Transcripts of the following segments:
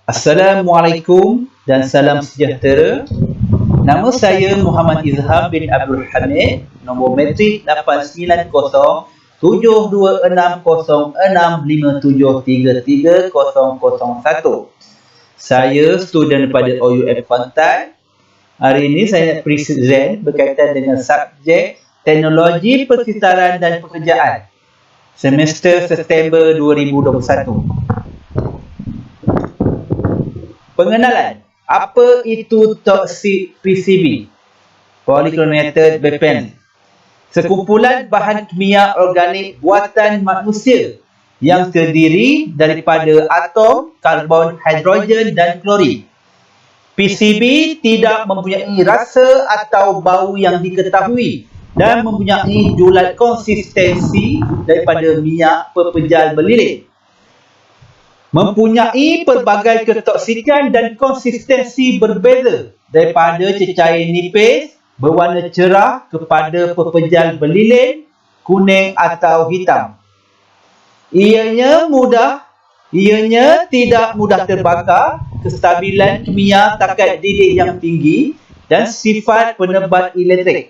Assalamualaikum dan salam sejahtera. Nama saya Muhammad Izhar bin Abdul Hamid, nombor matrik 890606057330001. Saya student pada OUM Kuantan. Hari ini saya nak present berkaitan dengan subjek Teknologi Persekitaran dan Pekerjaan semester September 2021. Pengenalan, apa itu toksik PCB? Polychlorinated biphenyl. Sekumpulan bahan kimia organik buatan manusia yang terdiri daripada atom karbon, hidrogen dan klorin. PCB tidak mempunyai rasa atau bau yang diketahui dan mempunyai julat konsistensi daripada minyak pepejal berlilin. Mempunyai pelbagai ketoksikan dan konsistensi berbeza daripada cecair nipis berwarna cerah kepada pepejal berlilin, kuning atau hitam. Ianya tidak mudah terbakar, kestabilan kimia takat didih yang tinggi dan sifat penebat elektrik.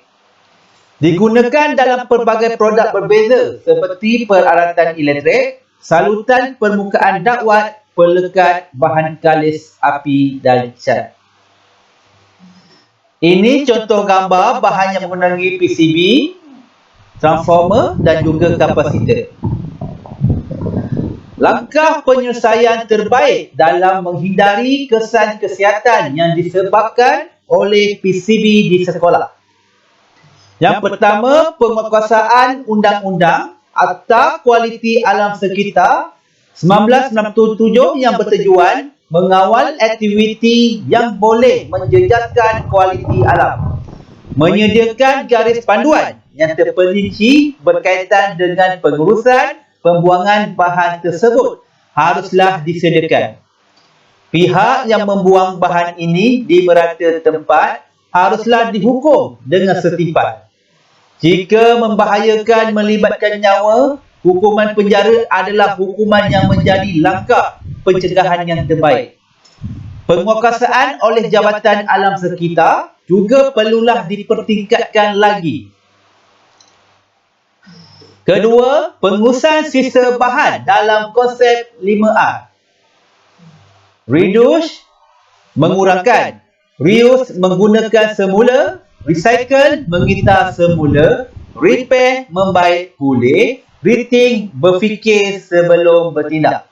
Digunakan dalam pelbagai produk berbeza seperti peralatan elektrik, salutan permukaan dakwat, pelekat, bahan kalis api dan cat. Ini contoh gambar bahan yang menggunakan PCB, transformer dan juga kapasitor. Langkah penyelesaian terbaik dalam menghindari kesan kesihatan yang disebabkan oleh PCB di sekolah. Yang pertama, penguatkuasaan Undang-Undang Akta Kualiti Alam Sekitar 1997 yang bertujuan mengawal aktiviti yang boleh menjejaskan kualiti alam. Menyediakan garis panduan yang terperinci berkaitan dengan pengurusan pembuangan bahan tersebut haruslah disediakan. Pihak yang membuang bahan ini di merata tempat haruslah dihukum dengan setimpal. Jika membahayakan melibatkan nyawa, hukuman penjara adalah hukuman yang menjadi langkah pencegahan yang terbaik. Penguatkuasaan oleh Jabatan Alam Sekitar juga perlulah dipertingkatkan lagi. Kedua, pengurusan sisa bahan dalam konsep 5R. Reduce, mengurangkan. Reuse, menggunakan semula. Recycle, mengitar semula. Repair, membaik pulih. Rethink, berfikir sebelum bertindak.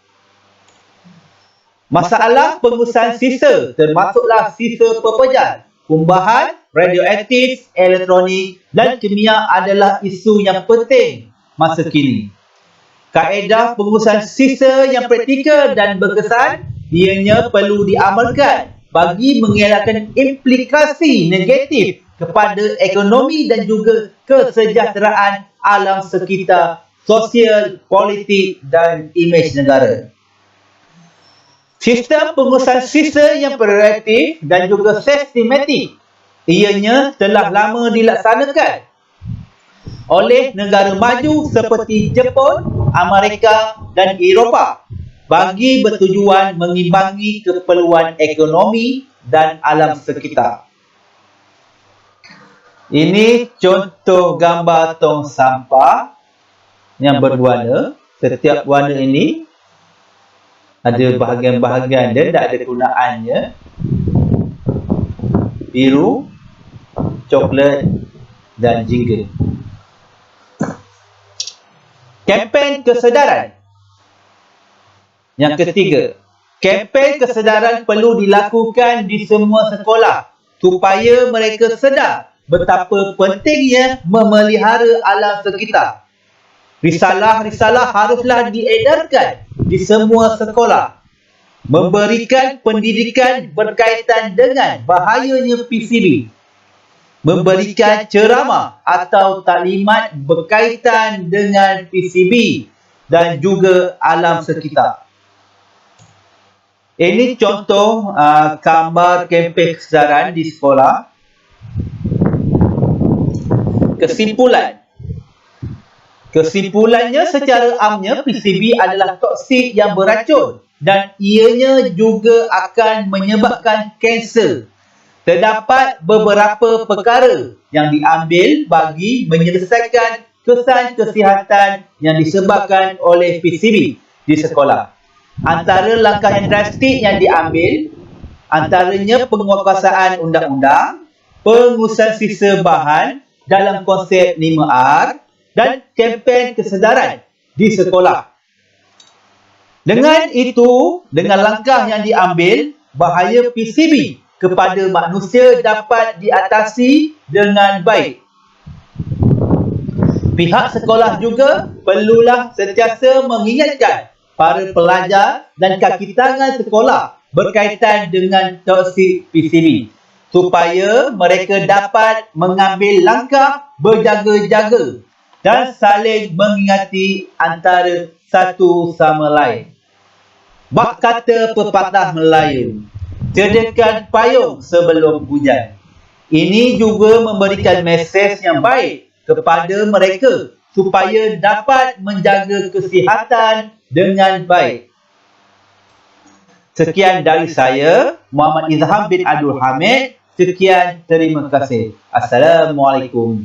Masalah pengurusan sisa termasuklah sisa pepejal, kumbahan, radioaktif, elektronik dan kimia adalah isu yang penting masa kini. Kaedah pengurusan sisa yang praktikal dan berkesan ianya perlu diamalkan bagi mengelakkan implikasi negatif kepada ekonomi dan juga kesejahteraan alam sekitar, sosial, politik dan imej negara. Sistem pengurusan sisa yang proaktif dan juga sistematik ianya telah lama dilaksanakan oleh negara maju seperti Jepun, Amerika dan Eropah bagi bertujuan mengimbangi keperluan ekonomi dan alam sekitar. Ini contoh gambar tong sampah yang berwarna. Setiap warna ini ada bahagian-bahagian dia, tak ada kegunaannya. Biru, coklat dan jingga. Kempen kesedaran. Yang ketiga, kempen kesedaran perlu dilakukan di semua sekolah supaya mereka sedar betapa pentingnya memelihara alam sekitar. Risalah-risalah haruslah diedarkan di semua sekolah. Memberikan pendidikan berkaitan dengan bahayanya PCB. Memberikan ceramah atau taklimat berkaitan dengan PCB dan juga alam sekitar. Ini contoh gambar kempen kesedaran di sekolah. Kesimpulannya secara amnya PCB adalah toksik yang beracun dan ianya juga akan menyebabkan kanser. Terdapat beberapa perkara yang diambil bagi menyelesaikan kesan kesihatan yang disebabkan oleh PCB di sekolah. Antara langkah yang drastik yang diambil antaranya penguatkuasaan undang-undang, pengurusan sisa bahan dalam konsep 5R dan kempen kesedaran di sekolah. Dengan itu, dengan langkah yang diambil, bahaya PCB kepada manusia dapat diatasi dengan baik. Pihak sekolah juga perlulah sentiasa mengingatkan para pelajar dan kaki tangan sekolah berkaitan dengan toksik PCB supaya mereka dapat mengambil langkah berjaga-jaga dan saling mengingati antara satu sama lain. Bak kata pepatah Melayu, sediakan payung sebelum hujan. Ini juga memberikan mesej yang baik kepada mereka supaya dapat menjaga kesihatan dengan baik. Sekian dari saya, Muhammad Izham bin Abdul Hamid. Sekian, terima kasih. Assalamualaikum.